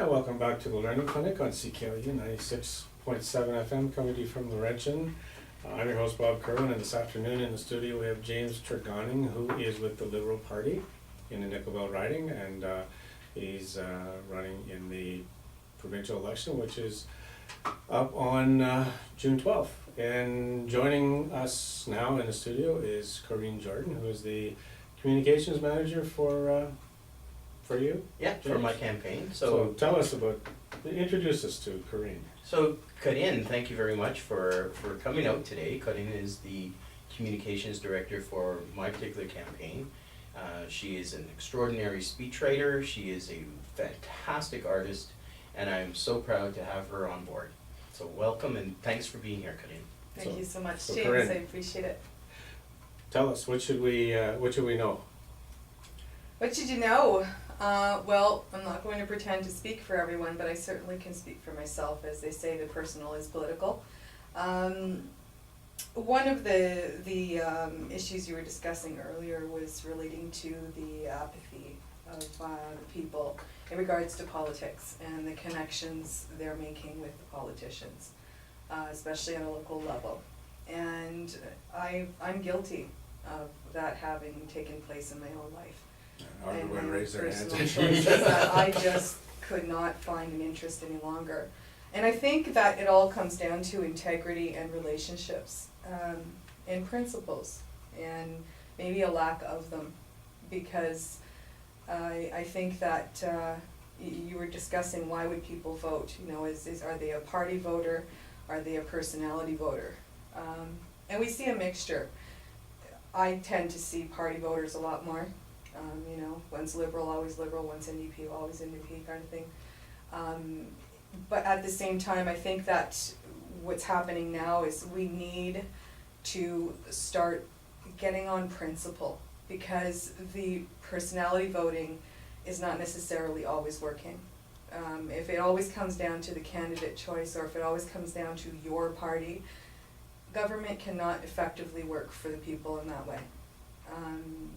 And welcome back to the Learning Clinic on CKLU 96.7 FM, coming to you from Laurentian. I'm your host, Bob Kirwan, and this afternoon in the studio we have James Tregonning, who is with the Liberal Party in the Nickel Belt riding, and he's running in the provincial election, which is up on June 12th. And joining us now in the studio is Corinne Jordan, who is the communications manager for you? Yeah, James? for my campaign. So tell us introduce us to Corinne. So Corinne, thank you very much for coming out today. Corinne is the communications director for my particular campaign. She is an extraordinary speechwriter. She is a fantastic artist, and I'm so proud to have her on board. So welcome and thanks for being here, Corinne. Thank you so much, so James. Corinne, I appreciate it. Tell us, what should we know? What should you know? Well, I'm not going to pretend to speak for everyone, but I certainly can speak for myself. As they say, the personal is political. One of the issues you were discussing earlier was relating to the apathy of the people in regards to politics and the connections they're making with the politicians, especially at a local level. And I'm guilty of that having taken place in my own life. Everyone raise their hands. That I just could not find an interest any longer. And I think that it all comes down to integrity and relationships, and principles, and maybe a lack of them, because I think that you were discussing why would people vote. You know, are they a party voter? Are they a personality voter? And we see a mixture. I tend to see party voters a lot more. You know, one's Liberal, always Liberal, one's NDP, always NDP kind of thing. But at the same time, I think that what's happening now is we need to start getting on principle, because the personality voting is not necessarily always working. If it always comes down to the candidate choice, or if it always comes down to your party, government cannot effectively work for the people in that way.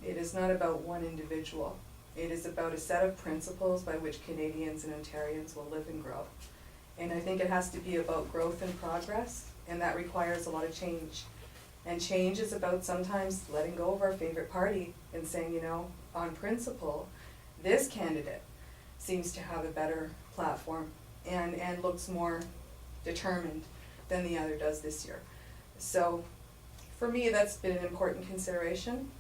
It is not about one individual. It is about a set of principles by which Canadians and Ontarians will live and grow. And I think it has to be about growth and progress, and that requires a lot of change. And change is about sometimes letting go of our favorite party and saying, you know, on principle, this candidate seems to have a better platform and looks more determined than the other does this year. So for me, that's been an important consideration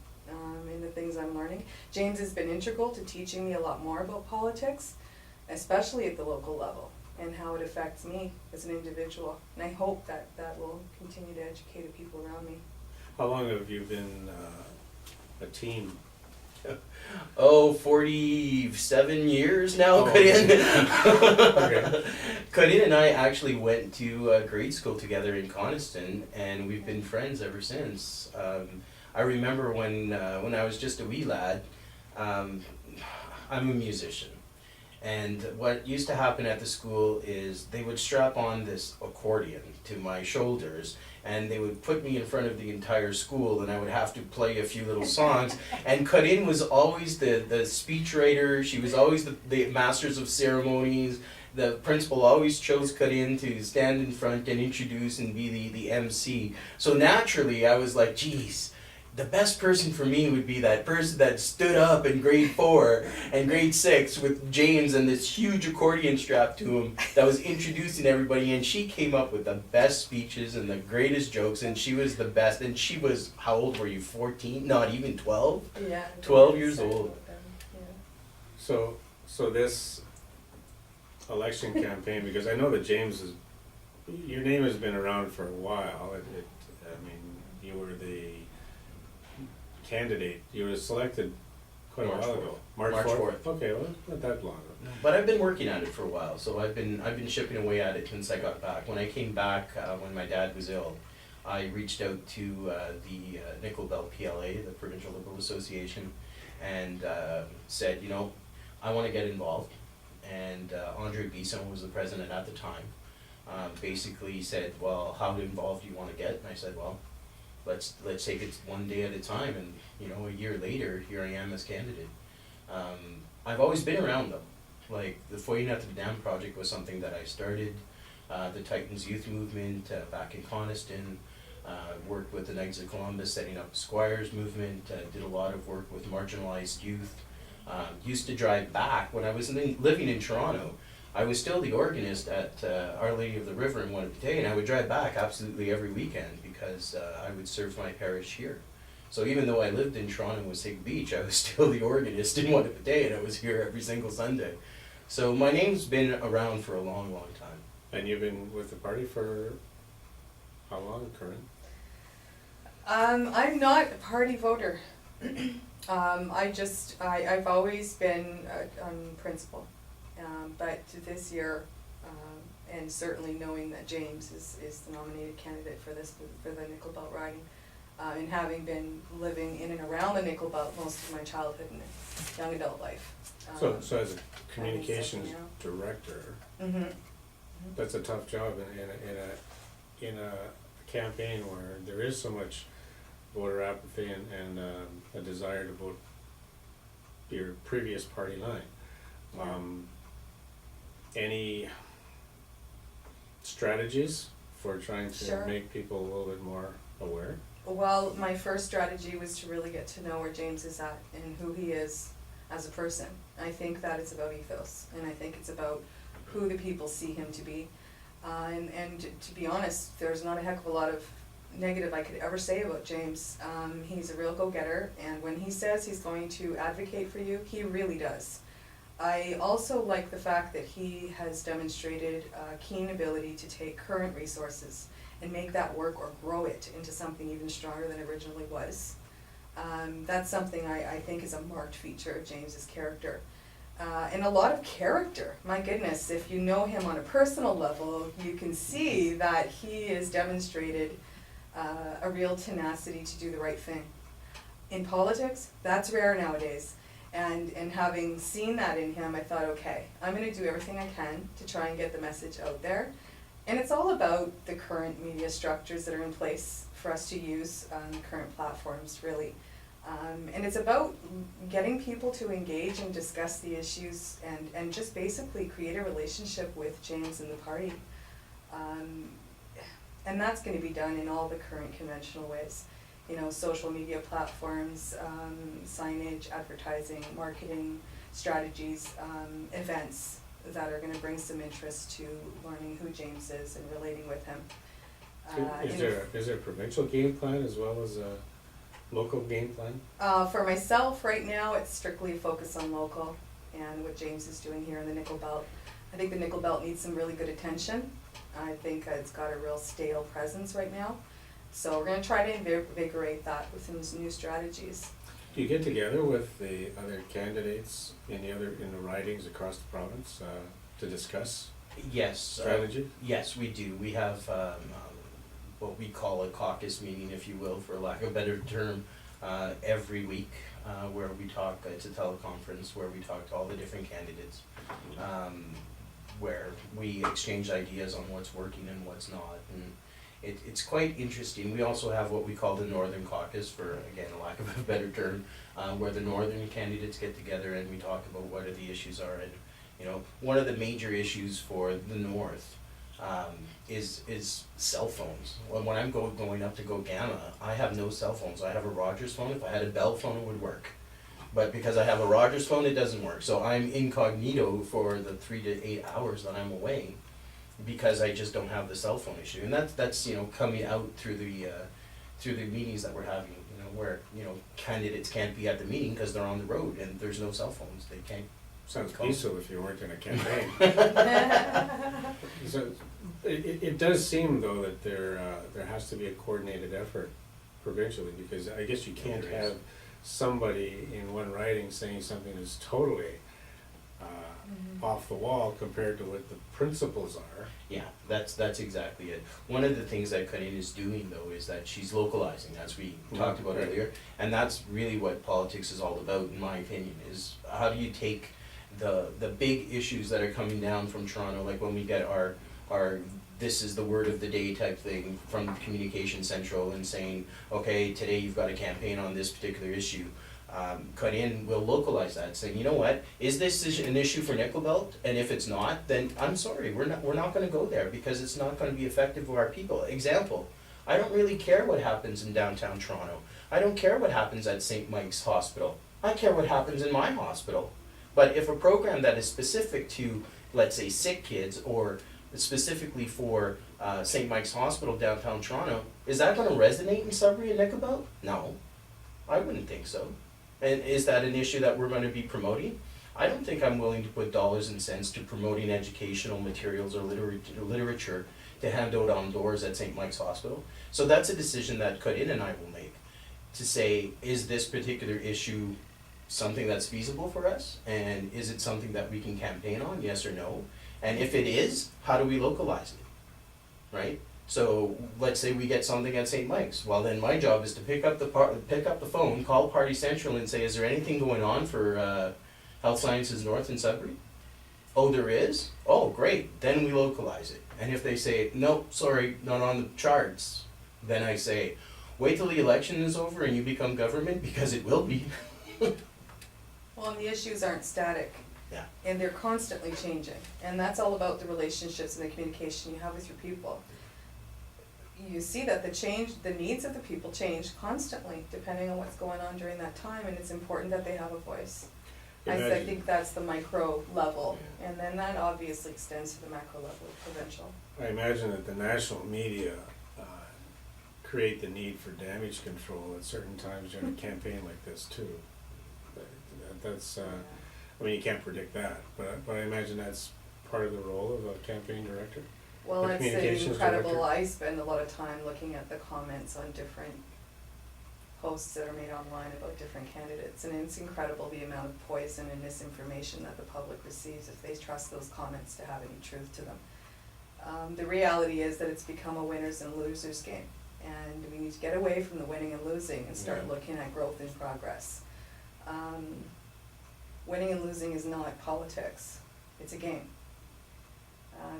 in the things I'm learning. James has been integral to teaching me a lot more about politics, especially at the local level, and how it affects me as an individual. And I hope that will continue to educate the people around me. How long have you been a team? 47 years now, Corinne. Okay. Corinne and I actually went to grade school together in Coniston, and we've been friends ever since. I remember when I was just a wee lad, I'm a musician. And what used to happen at the school is they would strap on this accordion to my shoulders, and they would put me in front of the entire school, and I would have to play a few little songs. And Corinne was always the speech writer. She was always the masters of ceremonies. The principal always chose Corinne to stand in front and introduce and be the MC. So naturally, I was like, geez, the best person for me would be that person that stood up in grade 4 and grade 6 with James and this huge accordion strapped to him that was introducing everybody, and she came up with the best speeches and the greatest jokes, and she was the best. And she was, how old were you, 14? Not even 12? Yeah. 12 years old. Yeah. So this election campaign, because I know that your name has been around for a while. I mean, you were the candidate. You were selected quite a while ago. March 4th. Okay, well, not that long ago. But I've been working at it for a while, so I've been chipping away at it since I got back. When I came back, when my dad was ill, I reached out to the Nickel Belt PLA, the Provincial Liberal Association, and said, you know, I want to get involved. And Andre Bisson was the president at the time. Basically said, well, how involved do you want to get? And I said, well, let's take it one day at a time. And you know, a year later, here I am as candidate. I've always been around them. Like the Foying at the Dam project was something that I started. The Titans Youth Movement back in Coniston, worked with the Knights of Columbus setting up the Squires movement, did a lot of work with marginalized youth. Used to drive back when I was living in Toronto. I was still the organist at Our Lady of the River in Winnipeg, and I would drive back absolutely every weekend because I would serve my parish here. So even though I lived in Toronto and Wasaga Beach, I was still the organist in Winnipeg, and I was here every single Sunday. So my name's been around for a long, long time. And you've been with the party for how long, Corinne? I'm not a party voter. I've always been on principle. But this year, and certainly knowing that James is the nominated candidate for the Nickel Belt riding, and having been living in and around the Nickel Belt most of my childhood and young adult life. So as a communications director, that's a tough job in a campaign where there is so much voter apathy and a desire to vote your previous party line. Any strategies for trying to Sure. make people a little bit more aware? Well, my first strategy was to really get to know where James is at and who he is as a person. I think that it's about ethos, and I think it's about who the people see him to be. And to be honest, there's not a heck of a lot of negative I could ever say about James. He's a real go-getter, and when he says he's going to advocate for you, he really does. I also like the fact that he has demonstrated a keen ability to take current resources and make that work or grow it into something even stronger than it originally was. That's something I think is a marked feature of James's character. And a lot of character. My goodness, if you know him on a personal level, you can see that he has demonstrated a real tenacity to do the right thing. In politics, that's rare nowadays. And having seen that in him, I thought, okay, I'm going to do everything I can to try and get the message out there. And it's all about the current media structures that are in place for us to use on current platforms, really. And it's about getting people to engage and discuss the issues and just basically create a relationship with James and the party. And that's going to be done in all the current conventional ways. You know, social media platforms, signage, advertising, marketing strategies, events that are going to bring some interest to learning who James is and relating with him. Is there a provincial game plan as well as a local game plan? For myself, right now, it's strictly focused on local and what James is doing here in the Nickel Belt. I think the Nickel Belt needs some really good attention. I think it's got a real stale presence right now. So we're going to try to invigorate that with some new strategies. Do you get together with the other candidates in the ridings across the province to discuss Yes. strategy? Yes, we do. We have what we call a caucus meeting, if you will, for lack of a better term, every week where we talk, it's a teleconference where we talk to all the different candidates, where we exchange ideas on what's working and what's not. And it's quite interesting. We also have what we call the Northern Caucus, for, again, a lack of a better term, where the Northern candidates get together and we talk about what the issues are. And, you know, one of the major issues for the North is cell phones. When I'm going up to go Gamma, I have no cell phones. I have a Rogers phone. If I had a Bell phone, it would work. But because I have a Rogers phone, it doesn't work. So I'm incognito for the 3 to 8 hours that I'm away, because I just don't have the cell phone issue. And that's you know, coming out through the meetings that we're having, you know, where, you know, candidates can't be at the meeting because they're on the road and there's no cell phones. They can't. Sounds peaceful if you weren't in a campaign. So it does seem though that there has to be a coordinated effort provincially, because I guess you can't There is. have somebody in one riding saying something that's totally off the wall compared to what the principles are. Yeah, that's exactly it. One of the things that Corinne is doing though is that she's localizing, as we talked about Right. earlier, and that's really what politics is all about, in my opinion, is how do you take the big issues that are coming down from Toronto, like when we get our this is the word of the day type thing from Communication Central and saying, okay, today you've got a campaign on this particular issue. cut in, we'll localize that, saying, you know what, is this an issue for Nickel Belt? And if it's not, then I'm sorry, we're not gonna go there, because it's not gonna be effective for our people. Example, I don't really care what happens in downtown Toronto. I don't care what happens at St. Mike's Hospital. I care what happens in my hospital. But if a program that is specific to, let's say, sick kids, or specifically for St. Mike's Hospital downtown Toronto, is that gonna resonate in Sudbury and Nickel Belt? No, I wouldn't think so. And is that an issue that we're gonna be promoting? I don't think I'm willing to put dollars and cents to promoting educational materials or literature to hand out on doors at St. Mike's Hospital. So that's a decision that Cut-In and I will make, to say, is this particular issue something that's feasible for us? And is it something that we can campaign on, yes or no? And if it is, how do we localize it, right? So let's say we get something at St. Mike's. Well, then my job is to pick up the phone, call Party Central and say, is there anything going on for Health Sciences North in Sudbury? Oh, there is? Oh, great. Then we localize it. And if they say, no, sorry, not on the charts, then I say, wait till the election is over and you become government, because it will be. Well, and the issues aren't static. Yeah. And they're constantly changing. And that's all about the relationships and the communication you have with your people. You see that the needs of the people change constantly, depending on what's going on during that time, and it's important that they have a voice. I think that's the micro level, and then that obviously extends to the macro level of provincial. I imagine that the national media create the need for damage control at certain times during a campaign like this too. That's, I mean, you can't predict that, but I imagine that's part of the role of a campaign director. Well, The I'd say communications incredible, director? I spend a lot of time looking at the comments on different posts that are made online about different candidates, and it's incredible the amount of poison and misinformation that the public receives if they trust those comments to have any truth to them. The reality is that it's become a winners and losers game, and we need to get away from the winning and losing and start Yeah. looking at growth and progress. Winning and losing is not politics, it's a game.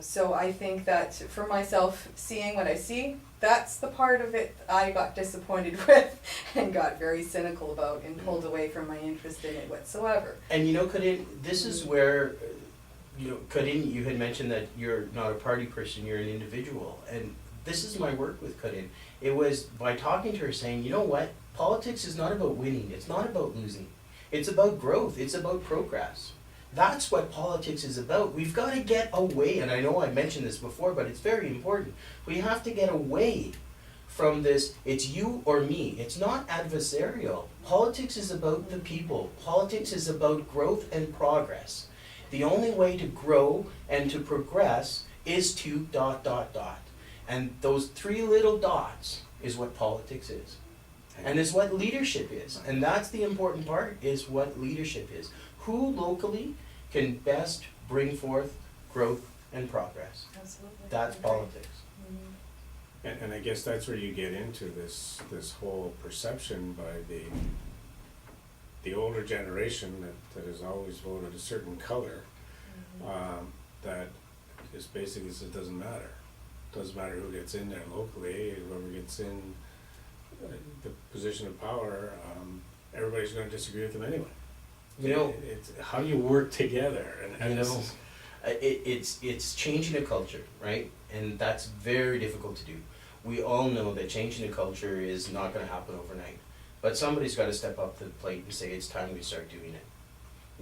So I think that for myself, seeing what I see, that's the part of it I got disappointed with and got very cynical about and pulled away from my interest in it whatsoever. And you know, Cut-In, this is where, you know, Cut-In, you had mentioned that you're not a party person, you're an individual. And this is my work with Cut-In. It was by talking to her saying, you know what, politics is not about winning, it's not about losing. It's about growth, it's about progress. That's what politics is about. We've got to get away, and I know I mentioned this before, but it's very important. We have to get away from this, it's you or me. It's not adversarial. Politics is about the people. Politics is about growth and progress. The only way to grow and to progress is to ... And those three little dots is what politics is. And is what leadership is. And that's the important part, is what leadership is. Who locally can best bring forth growth and progress? Absolutely. That's I agree. politics. Mhm. And I guess that's where you get into this whole perception by the older generation that has always voted a certain color, that just basically says it doesn't matter. Doesn't matter who gets in there locally, whoever gets in the position of power, everybody's gonna disagree with them anyway. You know, It's how you work together, and you this know, is, it's changing a culture, right? And that's very difficult to do. We all know that changing a culture is not gonna happen overnight. But somebody's gotta step up to the plate and say, it's time we start doing it.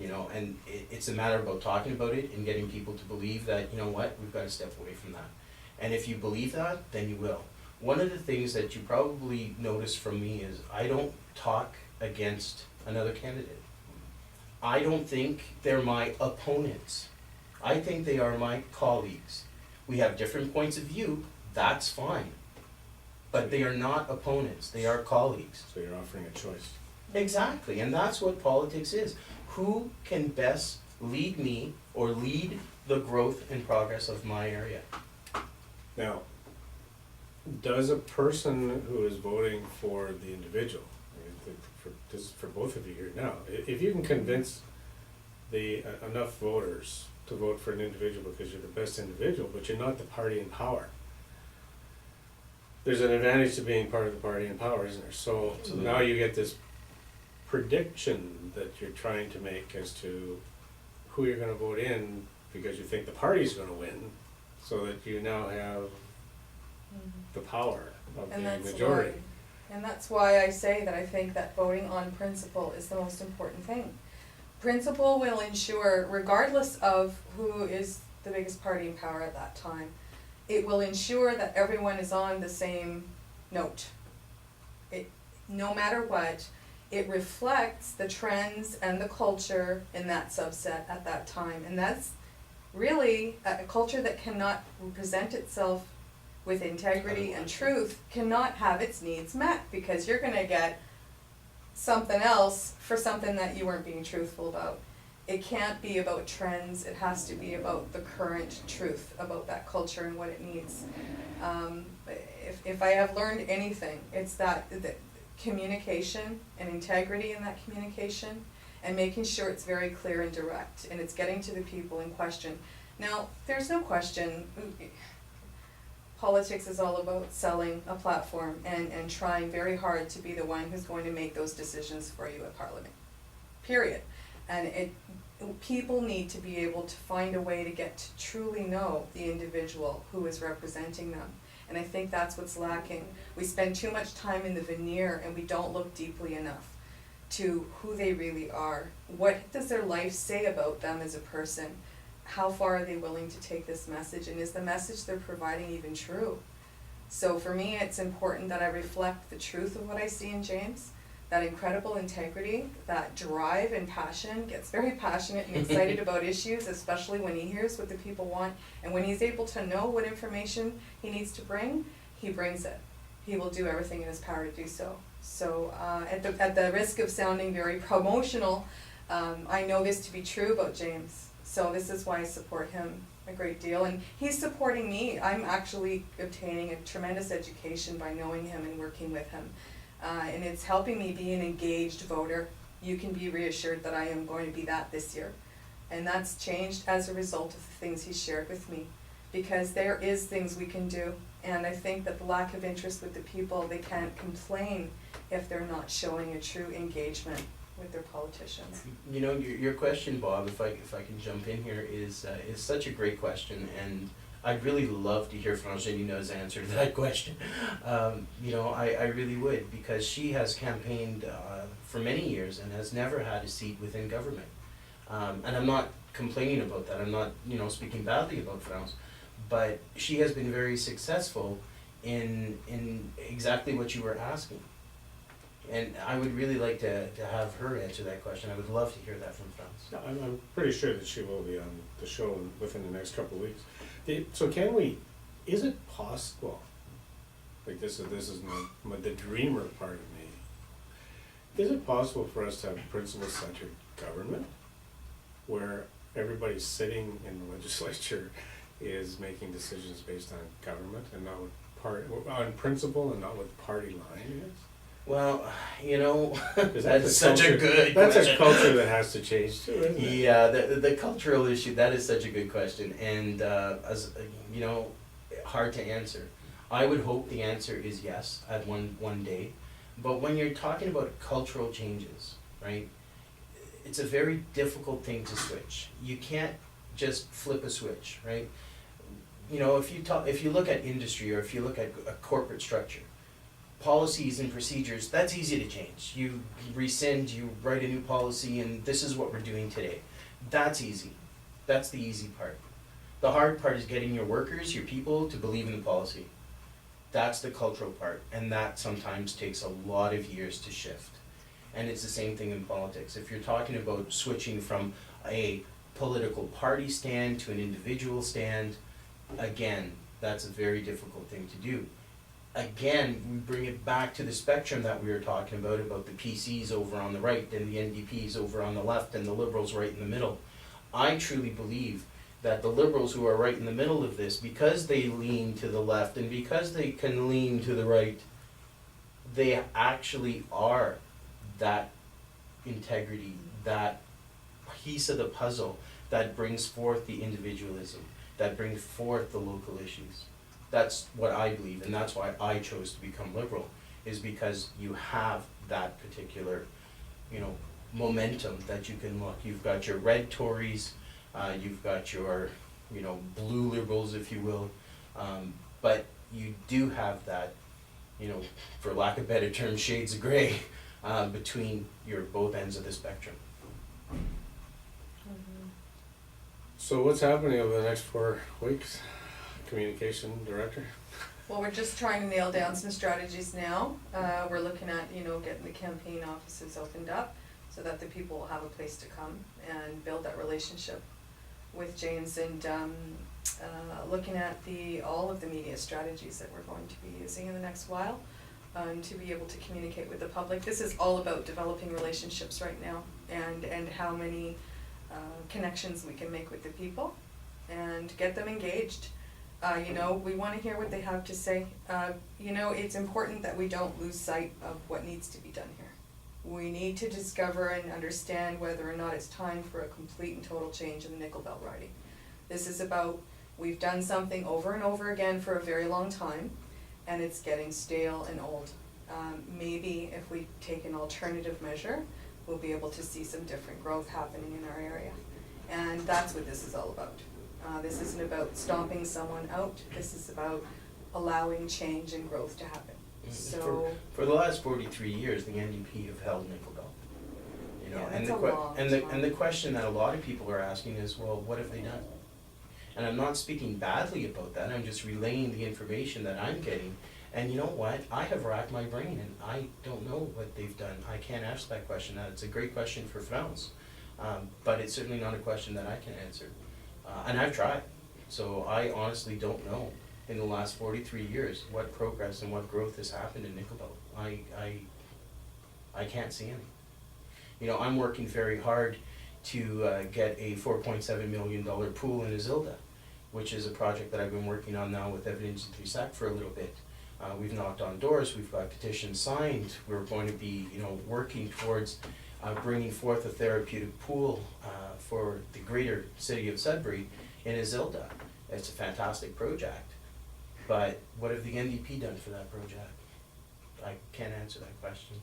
You know, and it's a matter about talking about it and getting people to believe that, you know what, we've gotta step away from that. And if you believe that, then you will. One of the things that you probably notice from me is I don't talk against another candidate. I don't think they're my opponents. I think they are my colleagues. We have different points of view, that's fine. But they are not opponents, they are colleagues. so you're offering a choice. Exactly, and that's what politics is. Who can best lead me or lead the growth and progress of my area? Now, does a person who is voting for the individual, this is for both of you here now, if you can convince enough voters to vote for an individual because you're the best individual, but you're not the party in power, there's an advantage to being part of the party in power, isn't there? So Absolutely. now you get this prediction that you're trying to make as to who you're gonna vote in because you think the party's gonna win, so that you now have the power of And the that's majority. why, and that's why I say that I think that voting on principle is the most important thing. Principle will ensure, regardless of who is the biggest party in power at that time, it will ensure that everyone is on the same note. It, no matter what, it reflects the trends and the culture in that subset at that time. And that's really a culture that cannot present itself with integrity and truth, cannot have its needs met, because you're gonna get something else for something that you weren't being truthful about. It can't be about trends, it has to be about the current truth about that culture and what it needs. If I have learned anything, it's that communication and integrity in that communication, and making sure it's very clear and direct, and it's getting to the people in question. Now, there's no question, politics is all about selling a platform and trying very hard to be the one who's going to make those decisions for you at Parliament, period. And people need to be able to find a way to get to truly know the individual who is representing them. And I think that's what's lacking. We spend too much time in the veneer and we don't look deeply enough to who they really are. What does their life say about them as a person? How far are they willing to take this message? And is the message they're providing even true? So for me, it's important that I reflect the truth of what I see in James, that incredible integrity, that drive and passion, gets very passionate and excited about issues, especially when he hears what the people want. And when he's able to know what information he needs to bring, he brings it. He will do everything in his power to do so. So at the risk of sounding very promotional, I know this to be true about James. So this is why I support him a great deal. And he's supporting me. I'm actually obtaining a tremendous education by knowing him and working with him. And it's helping me be an engaged voter. You can be reassured that I am going to be that this year. And that's changed as a result of the things he shared with me. Because there is things we can do. And I think that the lack of interest with the people, they can't complain if they're not showing a true engagement with their politicians. You know, your question, Bob, if I can jump in here, is such a great question, and I'd really love to hear from Angelina's answer to that question. You know, I really would, because she has campaigned for many years and has never had a seat within government. And I'm not complaining about that. I'm not, you know, speaking badly about France, but she has been very successful in exactly what you were asking. And I would really like to have her answer that question. I would love to hear that from France. No, I'm pretty sure that she will be on the show within the next couple of weeks. So is it possible, like this is the dreamer part of me, is it possible for us to have principle-centered government where everybody sitting in the legislature is making decisions based on government and not on principle and not what the party line is? Well, you know, That's such a good That's question. a culture that has to change too, isn't it? Yeah, the cultural issue, that is such a good question, and as you know, hard to answer. I would hope the answer is yes at one day, but when you're talking about cultural changes, right, it's a very difficult thing to switch. You can't just flip a switch, right? You know, if you look at industry, or if you look at a corporate structure, policies and procedures, that's easy to change. You rescind, you write a new policy, and this is what we're doing today. That's easy. That's the easy part. The hard part is getting your workers, your people, to believe in the policy. That's the cultural part, and that sometimes takes a lot of years to shift. And it's the same thing in politics. If you're talking about switching from a political party stand to an individual stand, again, that's a very difficult thing to do. Again, we bring it back to the spectrum that we were talking about the PCs over on the right and the NDPs over on the left and the Liberals right in the middle. I truly believe that the Liberals who are right in the middle of this, because they lean to the left and because they can lean to the right, they actually are that integrity, that piece of the puzzle that brings forth the individualism, that brings forth the local issues. That's what I believe, and that's why I chose to become Liberal, is because you have that particular momentum that you can look. You've got your red Tories, you've got your, blue Liberals, if you will, but you do have that, for lack of better term, shades of gray between your both ends of the spectrum. So what's happening over the next 4 weeks? Communication director? Well, we're just trying to nail down some strategies now. We're looking at, getting the campaign offices opened up so that the people will have a place to come and build that relationship with James, and looking at all of the media strategies that we're going to be using in the next while to be able to communicate with the public. This is all about developing relationships right now, and how many connections we can make with the people and get them engaged. We want to hear what they have to say. It's important that we don't lose sight of what needs to be done here. We need to discover and understand whether or not it's time for a complete and total change in the nickel belt riding. This is about, we've done something over and over again for a very long time, and it's getting stale and old. Maybe if we take an alternative measure, we'll be able to see some different growth happening in our area. And that's what this is all about. This isn't about stomping someone out. This is about allowing change and growth to happen. So for the last 43 years, the NDP have held nickel belt. And the question that a lot of people are asking is, well, what have they done? And I'm not speaking badly about that. I'm just relaying the information that I'm getting. And you know what? I have racked my brain, and I don't know what they've done. I can't answer that question. It's a great question for France, but it's certainly not a question that I can answer. And I've tried. So I honestly don't know in the last 43 years what progress and what growth has happened in nickel belt. I can't see any. I'm working very hard to get a $4.7 million pool in Isilda, which is a project that I've been working on now with Evidence and Trisac for a little bit. We've knocked on doors, we've got petitions signed, we're going to be working towards bringing forth a therapeutic pool for the greater city of Sudbury in Isilda. It's a fantastic project, but what have the NDP done for that project? I can't answer that question.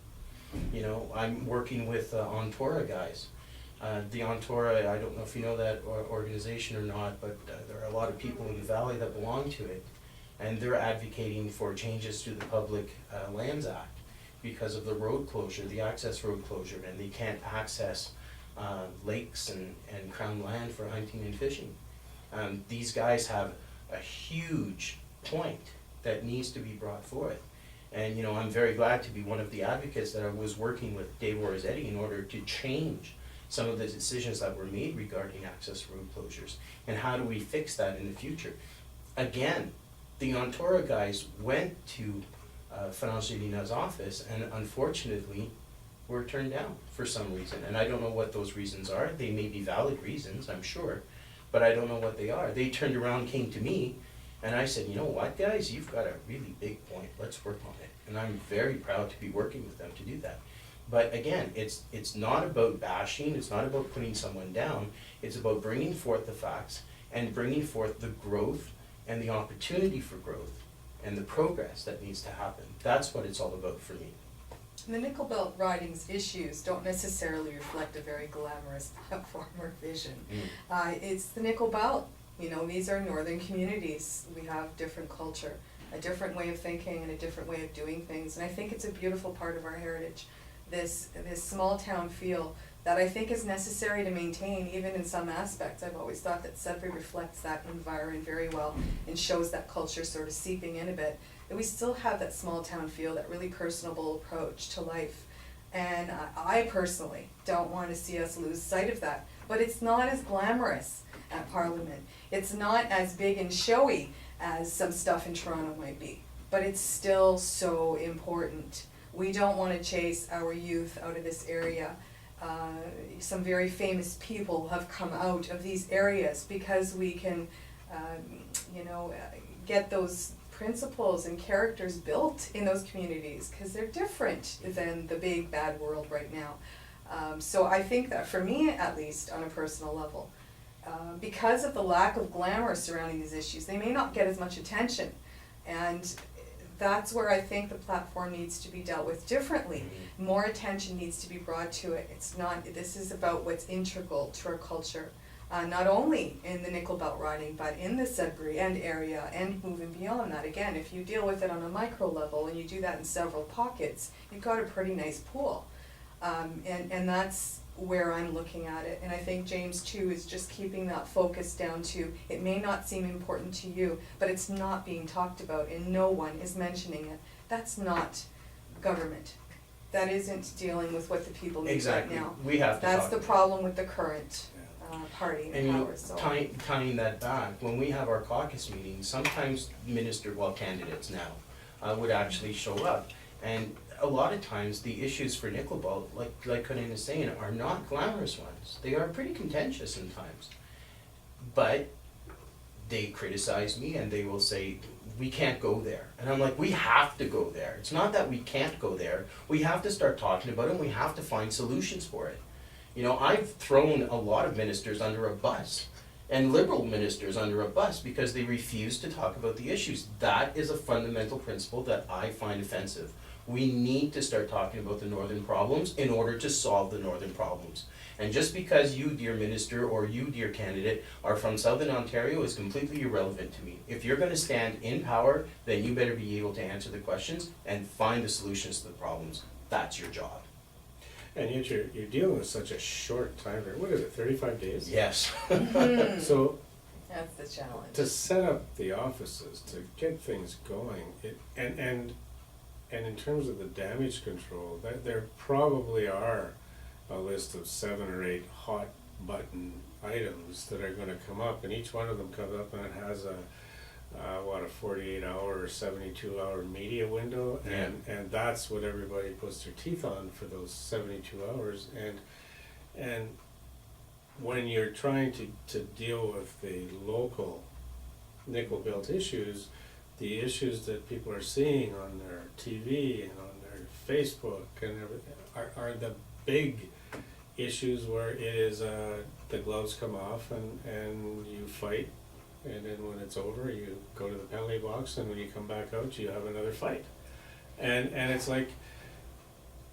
I'm working with Ontora guys. The Ontora, I don't know if you know that organization or not, but there are a lot of people in the valley that belong to it, and they're advocating for changes to the Public Lands Act because of the road closure, the access road closure, and they can't access lakes and crown land for hunting and fishing. These guys have a huge point that needs to be brought forth. And I'm very glad to be one of the advocates that I was working with Dave Orazzetti in order to change some of the decisions that were made regarding access road closures. And how do we fix that in the future? Again, the Ontora guys went to Financial Union's office and unfortunately were turned down for some reason. And I don't know what those reasons are. They may be valid reasons, I'm sure, but I don't know what they are. They turned around, came to me, and I said, you know what, guys, you've got a really big point. Let's work on it. And I'm very proud to be working with them to do that. But again, it's not about bashing. It's not about putting someone down. It's about bringing forth the facts and bringing forth the growth and the opportunity for growth and the progress that needs to happen. That's what it's all about for me. the nickel belt riding's issues don't necessarily reflect a very glamorous platform or vision. It's the nickel belt. These are northern communities. We have different culture, a different way of thinking, and a different way of doing things. And I think it's a beautiful part of our heritage, this small town feel that I think is necessary to maintain, even in some aspects. I've always thought that Sudbury reflects that environment very well and shows that culture sort of seeping in a bit. That we still have that small town feel, that really personable approach to life. And I personally don't want to see us lose sight of that. But it's not as glamorous at Parliament. It's not as big and showy as some stuff in Toronto might be. But it's still so important. We don't want to chase our youth out of this area. Some very famous people have come out of these areas because we can, get those principles and characters built in those communities, because they're different than the big bad world right now. So I think that for me, at least on a personal level, because of the lack of glamour surrounding these issues, they may not get as much attention. And that's where I think the platform needs to be dealt with differently. More attention needs to be brought to it. It's not, this is about what's integral to our culture. Not only in the nickel belt riding, but in the Sudbury End area and moving beyond that. Again, if you deal with it on a micro level and you do that in several pockets, you've got a pretty nice pool. And that's where I'm looking at it. And I think James too is just keeping that focus down to, it may not seem important to you, but it's not being talked about and no one is mentioning it. That's not government. That isn't dealing with what the people need right now. We have to That's talk the about it. problem with the current party And in you know, power, so. tying that back, when we have our caucus meetings, sometimes candidates now, would actually show up. And a lot of times, the issues for nickel belt, like Corinne is saying, are not glamorous ones. They are pretty contentious sometimes. But they criticize me and they will say, we can't go there. And I'm like, we have to go there. It's not that we can't go there. We have to start talking about it and we have to find solutions for it. You know, I've thrown a lot of ministers under a bus, and Liberal ministers under a bus, because they refuse to talk about the issues. That is a fundamental principle that I find offensive. We need to start talking about the northern problems in order to solve the northern problems. And just because you, dear minister, or you, dear candidate, are from Southern Ontario is completely irrelevant to me. If you're gonna stand in power, then you better be able to answer the questions and find the solutions to the problems. That's your job. And yet you're dealing with such a short time frame. What is it, 35 days? Yes. So That's the challenge. to set up the offices, to get things going, and in terms of the damage control, there probably are a list of 7 or 8 hot button items that are gonna come up, and each one of them comes up and it has a 48-hour or 72-hour media window, and that's what everybody puts their teeth on for those 72 hours. And when you're trying to deal with the local nickel belt issues, the issues that people are seeing on their TV and on their Facebook and everything are the big issues where it is the gloves come off and you fight. And then when it's over, you go to the penalty box, and when you come back out, you have another fight. And it's like,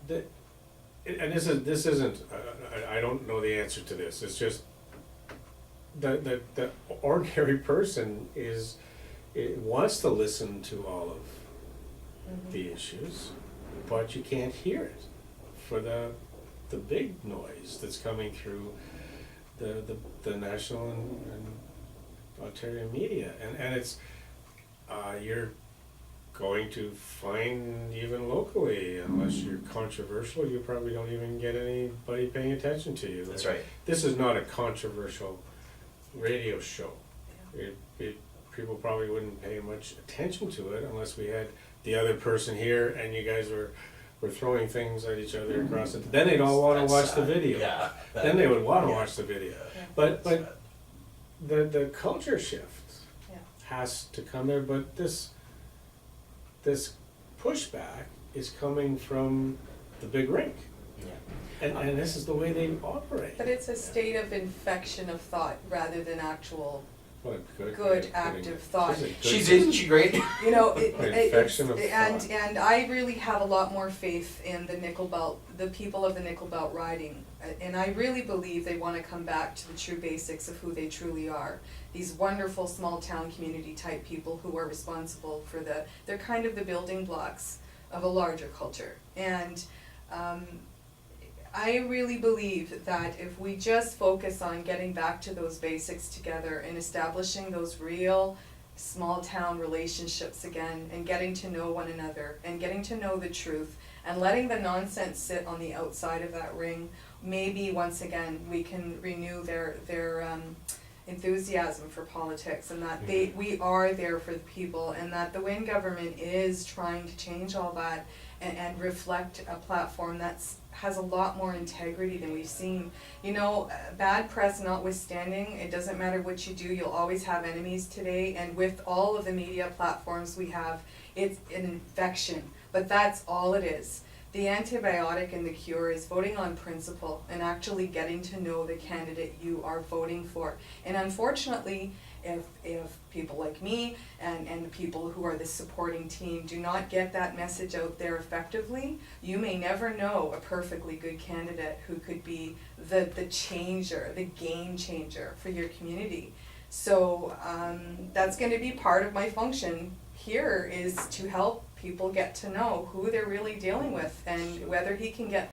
and this isn't, I don't know the answer to this. It's just the ordinary person wants to listen to all of the issues, but you can't hear it for the big noise that's coming through the national and Ontario media, and it's you're going to find even locally, unless you're controversial, you probably don't even get anybody paying attention to you. That's right. This is not a controversial radio show. People probably wouldn't pay much attention to it unless we had the other person here and you guys were throwing things at each other across it. Then they'd all want to watch the video. Yeah. Then they would want to watch the video. Yeah. But the culture shift Yeah. has to come there, but this pushback is coming from the big rink. Yeah. And this is the way they operate. But it's a state of infection of thought rather than actual What a good way good of putting active it. thought. Isn't she great? You know, Infection of thought. and I really have a lot more faith in the nickel belt, the people of the nickel belt riding. And I really believe they want to come back to the true basics of who they truly are. These wonderful small town community type people who are responsible for they're kind of the building blocks of a larger culture. And I really believe that if we just focus on getting back to those basics together and establishing those real small town relationships again and getting to know one another and getting to know the truth and letting the nonsense sit on the outside of that ring, maybe once again we can renew their enthusiasm for politics, and that we are there for the people, and that the Wynne government is trying to change all that and reflect a platform that's has a lot more integrity than we've seen. You know, bad press notwithstanding, it doesn't matter what you do, you'll always have enemies today, and with all of the media platforms we have, it's an infection, but that's all it is. The antibiotic and the cure is voting on principle and actually getting to know the candidate you are voting for. And unfortunately, if people like me and the people who are the supporting team do not get that message out there effectively, you may never know a perfectly good candidate who could be the changer, the game changer for your community. So that's going to be part of my function here, is to help people get to know who they're really dealing with and whether he can get